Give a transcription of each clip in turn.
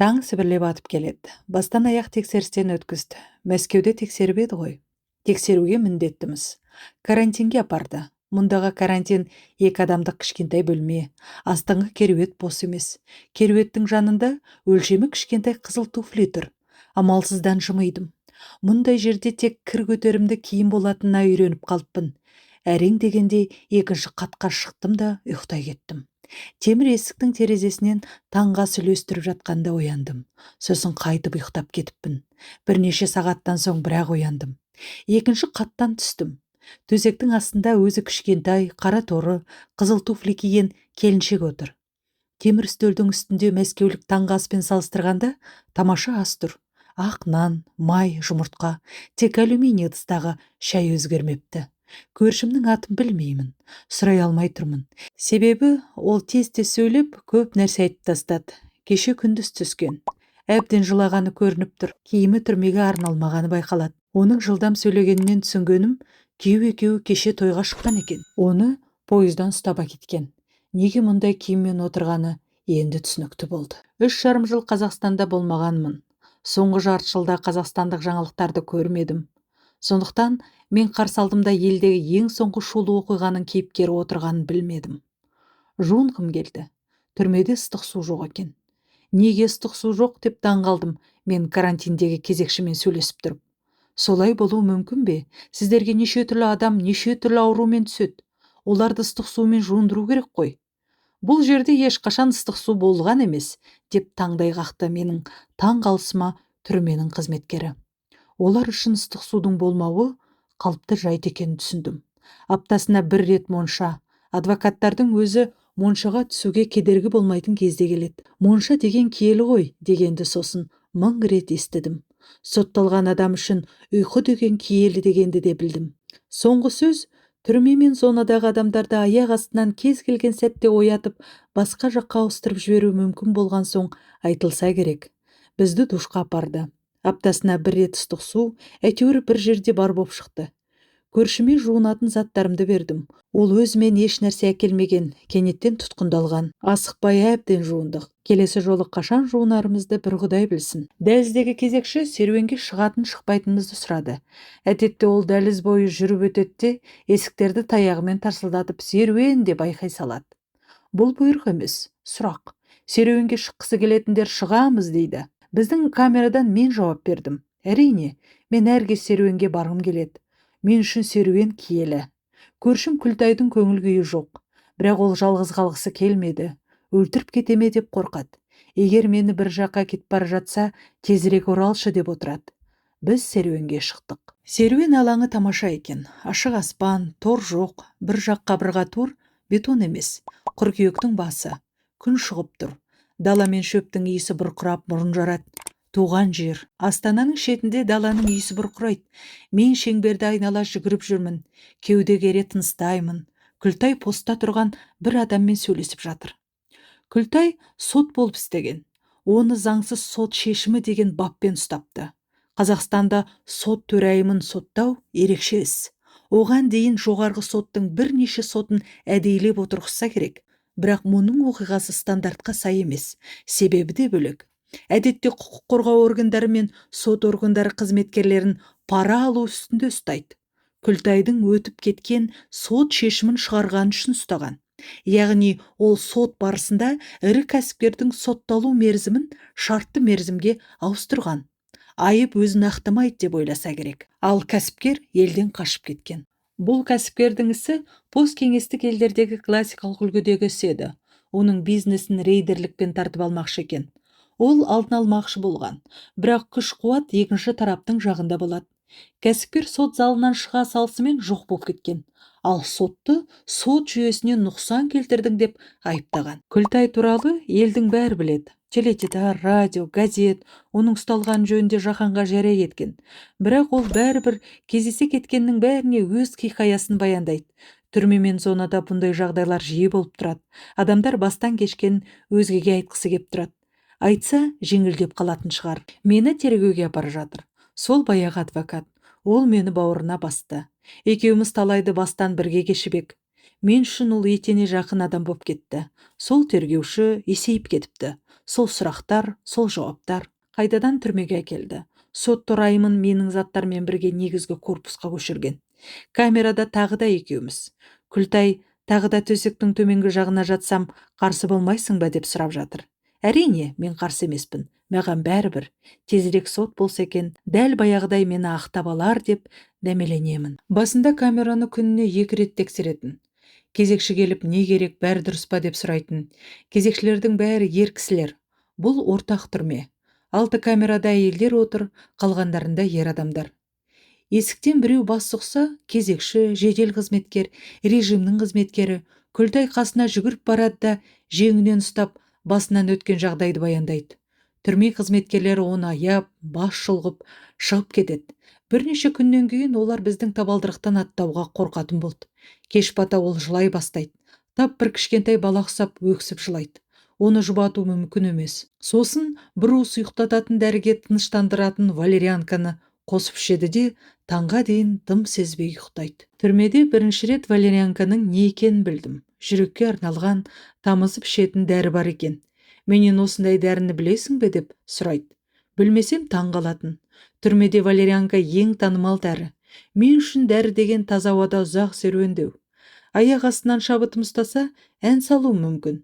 Таң сібірлеп атып келеді. Бастан аяқ тексерістен өткізді. Мәскеуде тексеріп еді ғой. Тексеруге міндеттіміз. Карантинге апарды. Мұндағы карантин 2 адамдық кішкентай бөлме. Астыңғы кереует бос емес. Кереуеттің жанында өлшемі кішкентай қызыл туфли тұр. Амалсыздан жымидым. Мұндай жерде тек кір көтерімді киім болатынына үйреніп қалыппын. Әрең дегенде 2-ші қатқа шықтым да ұйықтай кеттім. Темір есіктің терезесінен таңға сүлестіріп жатқанда ояндым. Сосын қайтып ұйықтап кетіппін. Бірнеше сағаттан соң бірақ ояндым. 2-ші қаттан түстім. Төсектің астында өзі кішкентай, қара торы, қызыл туфли киген келіншек отыр. Темір үстелдің үстінде мәскеулік таңғы аспен салыстырғанда тамаша ас тұр. Ақ нан, май, жұмыртқа, тек алюминий ыдыстағы шай өзгермепті. Көршімнің атын білмеймін, сұрай алмай тұрмын. Себебі ол тез-тез сөйлеп, көп нәрсе айтып тастады. Кеше күндіз түскен. Әбден жылағаны көрініп тұр. Киімі түрмеге арналмағаны байқалады. Оның жылдам сөйлегенінен түсінгенім, күйеу екеуі кеше тойға шыққан екен. Оны пойыздан ұстап әкеткен. Неге мұндай киіммен отырғаны енді түсінікті болды. 3,5 жыл Қазақстанда болмағанмын. Соңғы жарты жылда қазақстандық жаңалықтарды көрмедім. Сондықтан мен қарсы алдымда елдегі ең соңғы шулы оқиғаның кейіпкері отырғанын білмедім. Жуынғым келді. Түрмеде ыстық су жоқ екен. Неге ыстық су жоқ деп таңғалдым мен карантиндегі кезекшімен сөйлесіп тұрып. Солай болуы мүмкін бе? Сіздерге неше түрлі адам, неше түрлі аурумен түседі. Оларды ыстық сумен жуындыру керек қой. Бұл жерде ешқашан ыстық су болған емес, деп таңдай қақты менің таңғалысыма түрменің қызметкері. Олар үшін ыстық судың болмауы қалыпты жайт екенін түсіндім. Аптасына 1 рет монша. Адвокаттардың өзі моншаға түсуге кедергі болмайтын кезде келеді. Монша деген киелі ғой дегенді сосын 1000 рет естідім. Сотталған адам үшін ұйқы деген киелі дегенді де білдім. Соңғы сөз түрме мен зонадағы адамдарды аяқ астынан кез келген сәтте оятып, басқа жаққа ауыстырып жіберу мүмкін болған соң айтылса керек. Бізді душқа апарды. Аптасына 1 рет ыстық су, әйтеуір бір жерде бар боп шықты. Көршіме жуынатын заттарымды бердім. Ол өзімен еш нәрсе әкелмеген, кенеттен тұтқындалған. Асықпай әбден жуындық. Келесі жолы қашан жуынарымызды бір Құдай білсін. Дәліздегі кезекші серуенге шығатын шықпайтынымызды сұрады. Әдетте ол дәліз бойы жүріп өтеді де, есіктерді таяғымен тарсылдатып серуен деп айқай салады. Бұл бұйрық емес, сұрақ. Серуенге шыққысы келетіндер шығамыз дейді. Біздің камерадан мен жауап бердім. Әрине, мен әрге серуенге барғым келеді. Мен үшін серуен киелі. Көршім Күлтайдың көңіл күйі жоқ. Бірақ ол жалғыз қалғысы келмеді. Өлтіріп кетеме деп қорқады. Егер мені бір жаққа кетіп бара жатса, тезірек оралшы деп отырады. Біз серуенге шықтық. Серуен алаңы тамаша екен. Ашық аспан, тор жоқ, бір жақ қабырға тур, бетон емес. Қыркүйектің басы. Күн шығып тұр. Дала мен шөптің иісі бұрқырап мұрын жарады. Туған жер. Астананың шетінде даланың иісі бұрқырайды. Мен шеңберді айнала жүгіріп жүрмін. Кеуде кере тыныстаймын. Күлтай поста тұрған бір адаммен сөйлесіп жатыр. Күлтай сот болып істеген. Оны заңсыз сот шешімі деген баппен ұстапты. Қазақстанда сот төрайымын соттау ерекше іс. Оған дейін жоғарғы соттың бірнеше сотын әдейілеп отырғызса керек. Бірақ мұның оқиғасы стандартқа сай емес. Себебі де бөлек. Әдетте құқық қорғау органдары мен сот органдары қызметкерлерін пара алу үстінде ұстайды. Күлтайдың өтіп кеткен сот шешімін шығарған үшін ұстаған. Яғни ол сот барысында ірі кәсіпкердің сотталу мерзімін шартты мерзімге ауыстырған. Айып өзін ақтамайды деп ойласа керек. Ал кәсіпкер елден қашып кеткен. Бұл кәсіпкердің ісі посткеңестік елдердегі классикалық үлгідегі іс еді. Оның бизнесін рейдерлікпен тартып алмақшы екен. Ол алдын алмақшы болған, бірақ күш-қуат екінші тараптың жағында болады. Кәсіпкер сот залынан шыға салысымен жоқ болып кеткен. Ал сотты сот жүйесіне нұқсан келтірдің деп айыптаған. Күлтай туралы елдің бәрі біледі. Теледидар, радио, газет, оның ұсталған жөнінде жаһанға жария еткен. Бірақ ол бәрібір кездесе кеткеннің бәріне өз хикаясын баяндайды. Түрме мен зонада бұндай жағдайлар жиі болып тұрады. Адамдар бастан кешкен өзгеге айтқысы кеп тұрады. Айтса, жеңілдеп қалатын шығар. Мені тергеуге апара жатыр. Сол баяғы адвокат. Ол мені бауырына басты. Екеуміз талайды бастан бірге кешіп ек. Мен үшін ол етене жақын адам боп кетті. Сол тергеуші есейіп кетіпті. Сол сұрақтар, сол жауаптар қайтадан түрмеге әкелді. Сот торайымын менің заттармен бірге негізгі корпусқа көшірген. Камерада тағы да екеуміз. Күлтай тағы да төсектің төменгі жағына жатсам, қарсы болмайсың ба деп сұрап жатыр. Әрине, мен қарсы емеспін. Маған бәрібір. Тезірек сот болса екен, дәл баяғыдай мені ақтап алар деп дәмеленемін. Басында камераны күніне 2 рет тексеретін. Кезекші келіп не керек, бәрі дұрыс па деп сұрайтын. Кезекшілердің бәрі ер кісілер. Бұл ортақ түрме. 6 камерада әйелдер отыр, қалғандарында ер адамдар. Есіктен біреу бас сұқса, кезекші, жедел қызметкер, режимнің қызметкері Күлтай қасына жүгіріп барады да жеңінен ұстап, басынан өткен жағдайды баяндайды. Түрме қызметкерлері оны аяп, бас шұлғып, шығып кетеді. Бірнеше күннен кейін олар біздің табалдырықтан аттауға қорқатын болды. Кеш бата ол жылай бастайды. Тап бір кішкентай бала ұқсап өксіп жылайды. Оны жұбату мүмкін емес. Сосын бір уыс ұйықтататын дәріге тыныштандыратын валерьянканы қосып ішеді де таңға дейін дым сезбей ұйықтайды. Түрмеде бірінші рет валерьянканың не екенін білдім. Жүрекке арналған тамызып ішетін дәрі бар екен. Менен осындай дәріні білесің бе деп сұрайды. Білмесем таң қалатын. Түрмеде валерьянка ең танымал дәрі. Мен үшін дәрі деген таза ауада ұзақ серуендеу. Аяқ астынан шабытым ұстаса, ән салу мүмкін.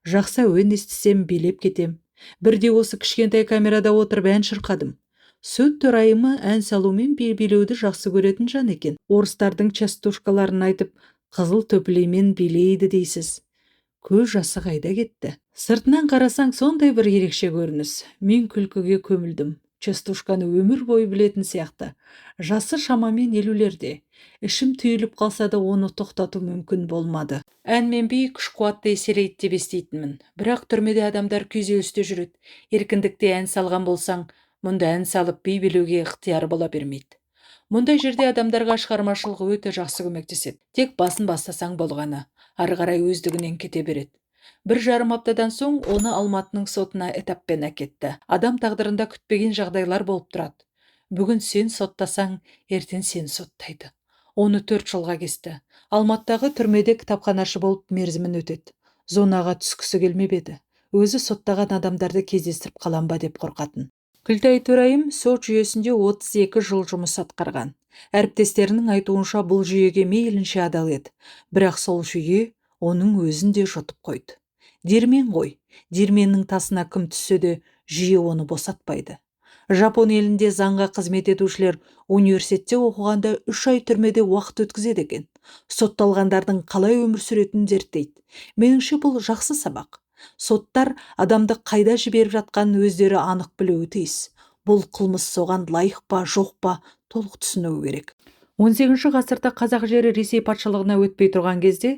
Жақсы әуен естісем, билеп кетем. Бірде осы кішкентай камерада отырып ән шырқадым. Сот төрайымы ән салумен билеуді жақсы көретін жан екен. Орыстардың частушкаларын айтып, қызыл төпілеймен билейді дейсіз. Көз жасы қайда кетті? Сыртынан қарасаң сондай бір ерекше көрініс. Мен күлкіге көмілдім. Частушканы өмір бойы білетін сияқты. Жасы шамамен 50-лерде. Ішім түйіліп қалса да оны тоқтату мүмкін болмады. Ән мен би күш қуатты еселейді деп естейтінмін. Бірақ түрмеде адамдар күйзелісте жүреді. Еркіндікте ән салған болсаң, мұнда ән салып би билеуге ықтияр бола бермейді. Мұндай жерде адамдарға шығармашылығы өте жақсы көмектеседі. Тек басын бастасаң болғаны. Ары қарай өздігінен кете береді. 1,5 аптадан соң оны Алматының сотына этаппен әкетті. Адам тағдырында күтпеген жағдайлар болып тұрады. Бүгін сен соттасаң, ертең сен соттайды. Оны 4 жылға кесті. Алматыдағы түрмеде кітапханашы болып мерзімін өтеді. Зонаға түскісі келмеп еді. Өзі соттаған адамдарды кездестіріп қалам ба деп қорқатын. Күлтай төрайым сот жүйесінде 32 жыл жұмыс атқарған. Әріптестерінің айтуынша бұл жүйеге мейлінше адал еді. Бірақ сол жүйе оның өзін де жұтып қойды. Дермен ғой, дерменнің тасына кім түссе де жүйе оны босатпайды. Жапон елінде заңға қызмет етушілер университетте оқығанда 3 ай түрмеде уақыт өткізеді екен. Сотталғандардың қалай өмір сүретінін зерттейді. Меніңше бұл жақсы сабақ. Соттар адамды қайда жіберіп жатқанын өздері анық білуі тиіс. Бұл қылмыс соған лайық па, жоқ па, толық түсінуі керек. 18 ғасырда қазақ жері Ресей патшалығына өтпей тұрған кезде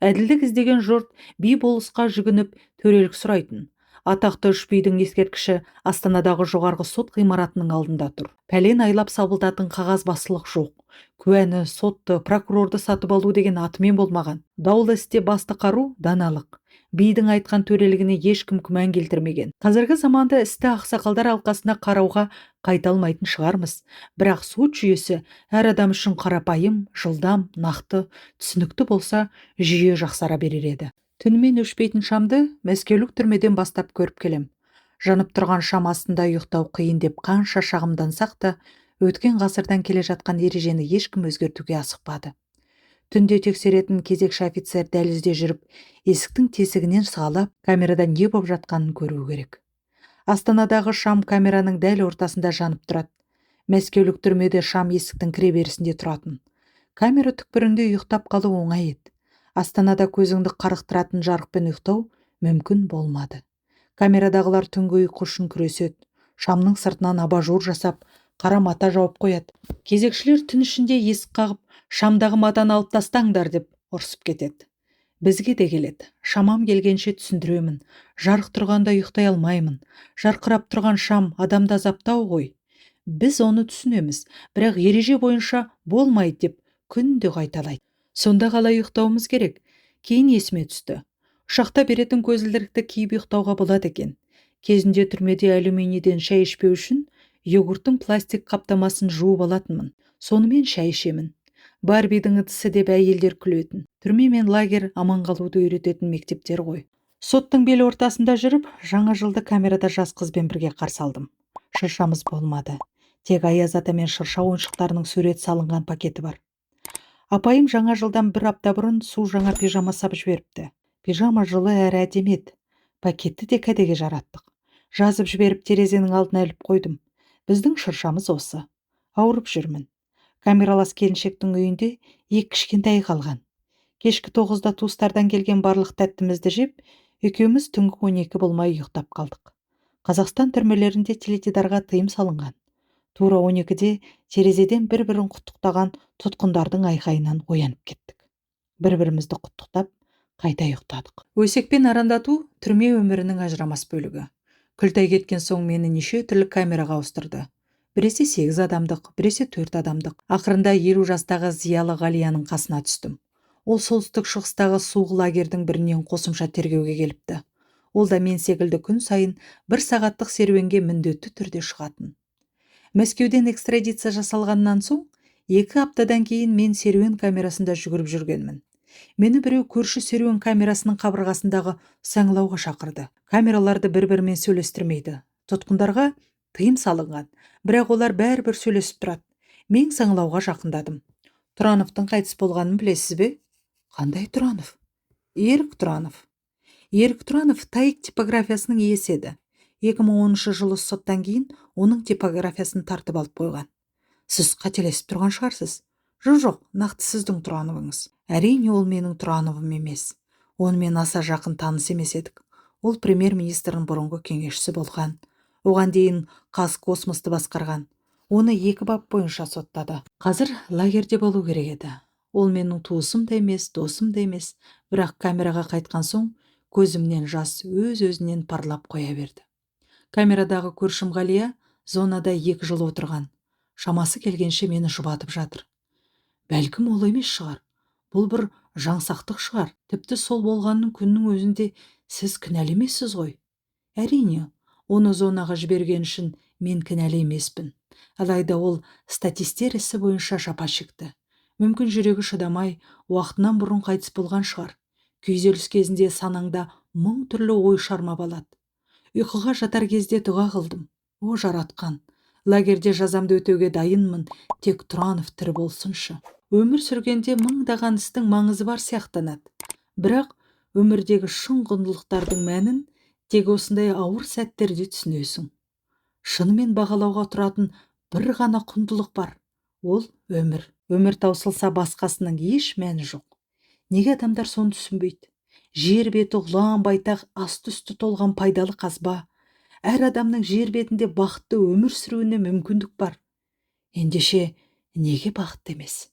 әділдік іздеген жұрт би болысқа жүгініп төрелік сұрайтын. Атақты үш бидің ескерткіші Астанадағы жоғарғы сот ғимаратының алдында тұр. Пәлен айлап сабылтатын қағаз басылық жоқ. Куәні, сотты, прокурорды сатып алу деген атымен болмаған. Даулы істе басты қару даналық. Бидің айтқан төрелігіне ешкім күмән келтірмеген. Қазіргі заманда істі ақсақалдар алқасына қарауға қайта алмайтын шығармыз. Бірақ сот жүйесі әр адам үшін қарапайым, жылдам, нақты, түсінікті болса, жүйе жақсара берер еді. Түнімен өшпейтін шамды мәскеулік түрмеден бастап көріп келем. Жанып тұрған шам астында ұйықтау қиын деп қанша шағымдансақ та, өткен ғасырдан келе жатқан ережені ешкім өзгертуге асықпады. Түнде тексеретін кезекші офицер дәлізде жүріп, есіктің тесігінен сығалап, камерада не болып жатқанын көруі керек. Астанадағы шам камераның дәл ортасында жанып тұрады. Мәскеулік түрмеде шам есіктің кіреберісінде тұратын. Камера түкпірінде ұйықтап қалу оңай еді. Астанада көзіңді қарықтыратын жарықпен ұйықтау мүмкін болмады. Камерадағылар түнгі ұйқы үшін күреседі. Шамның сыртынан абажур жасап, қара мата жауып қояды. Кезекшілер түн ішінде есік қағып, шамдағы матаны алып тастаңдар деп ұрсып кетеді. Бізге де келеді. Шамам келгенше түсіндіремін. Жарық тұрғанда ұйықтай алмаймын. Жарқырап тұрған шам адамды азаптау ғой. Біз оны түсінеміз, бірақ ереже бойынша болмайды деп күнде қайталайды. Сонда қалай ұйықтауымыз керек? Кейін есіме түсті. Ұшақта беретін көзілдірікті киіп ұйықтауға болады екен. Кезінде түрмеде алюминийден шай ішпеу үшін йогурттың пластик қаптамасын жуып алатынмын. Сонымен шай ішемін. Барбидің ыдысы деп әйелдер күлетін. Түрме мен лагерь аман қалуды үйрететін мектептер ғой. Соттың бел ортасында жүріп, жаңа жылды камерада жас қызбен бірге қарсы алдым. Шыршамыз болмады. Тек Аяз ата мен шырша ойыншықтарының сурет салынған пакеті бар. Апайым жаңа жылдан бір апта бұрын су жаңа пижама сап жіберіпті. Пижама жылы әрі әдемі еді. Пакетті де кәдеге жараттық. Жазып жіберіп терезенің алдына іліп қойдым. Біздің шыршамыз осы. Ауырып жүрмін. Камералас келіншектің үйінде 2 кішкентай қалған. Кешкі 9-да туыстардан келген барлық тәттімізді жеп, екеуміз түнгі 12 болмай ұйықтап қалдық. Қазақстан түрмелерінде теледидарға тыйым салынған. Тура 12-де терезеден бір-бірін құттықтаған тұтқындардың айқайынан оянып кеттік. Бір-бірімізді құттықтап, қайта ұйықтадық. Өсекпен арандату түрме өмірінің ажырамас бөлігі. Күлтай кеткен соң мені неше түрлі камераға ауыстырды. Біресе 8 адамдық, біресе 4 адамдық. Ақырында 50 жастағы Зиялы Ғалияның қасына түстім. Ол солтүстік шығыстағы суық лагердің бірінен қосымша тергеуге келіпті. Ол да мен секілді күн сайын 1 сағаттық серуенге міндетті түрде шығатын. Мәскеуден экстрадиция жасалғаннан соң 2 аптадан кейін мен серуен камерасында жүгіріп жүргенмін. Мені біреу көрші серуен камерасының қабырғасындағы саңлауға шақырды. Камераларды бір-бірімен сөйлестірмейді. Тұтқындарға тыйым салынған, бірақ олар бәрібір сөйлесіп тұрады. Мен саңлауға жақындадым. Тұрановтың қайтыс болғанын білесіз бе? Қандай Тұранов? Ерік Тұранов. Ерік Тұранов Таик типографиясының иесі еді. 2010 жылы соттан кейін оның типографиясын тартып алып қойған. Сіз қателесіп тұрған шығарсыз. Жоқ, нақты сіздің Тұрановыңыз. Әрине, ол менің Тұрановым емес. Онымен аса жақын таныс емес едік. Ол премьер-министрдің бұрынғы кеңесшісі болған. Оған дейін Қазкосмосты басқарған. Оны 2 бап бойынша соттады. Қазір лагерде болу керек еді. Ол менің туысым да емес, досым да емес. Бірақ камераға қайтқан соң көзімнен жас өз-өзінен парлап қоя берді. Камерадағы көршім Ғалия зонада 2 жыл отырған. Шамасы келгенше мені жұбатып жатыр. Бәлкім ол емес шығар. Бұл бір жаңсақтық шығар. Тіпті сол болғанның күннің өзінде сіз кінәлі емессіз ғой. Әрине, оны зонаға жіберген үшін мен кінәлі емеспін. Алайда ол статистер ісі бойынша жапа шекті. Мүмкін жүрегі шыдамай, уақытынан бұрын қайтыс болған шығар. Күйзеліс кезінде санаңда 1000 түрлі ой шармап алады. Ұйқыға жатар кезде дұға қылдым. О жаратқан, лагерде жазамды өтеуге дайынмын, тек Тұранов тірі болсыншы. Өмір сүргенде мыңдаған істің маңызы бар сияқтанады. Бірақ өмірдегі шын құндылықтардың мәнін тек осындай ауыр сәттерде түсінесің. Шынымен бағалауға тұратын бір ғана құндылық бар. Ол өмір. Өмір таусылса басқасының еш мәні жоқ. Неге адамдар соны түсінбейді? Жер беті ұлан байтақ асты-үсті толған пайдалы қазба. Әр адамның жер бетінде бақытты өмір сүруіне мүмкіндік бар. Ендеше неге бақытты емес?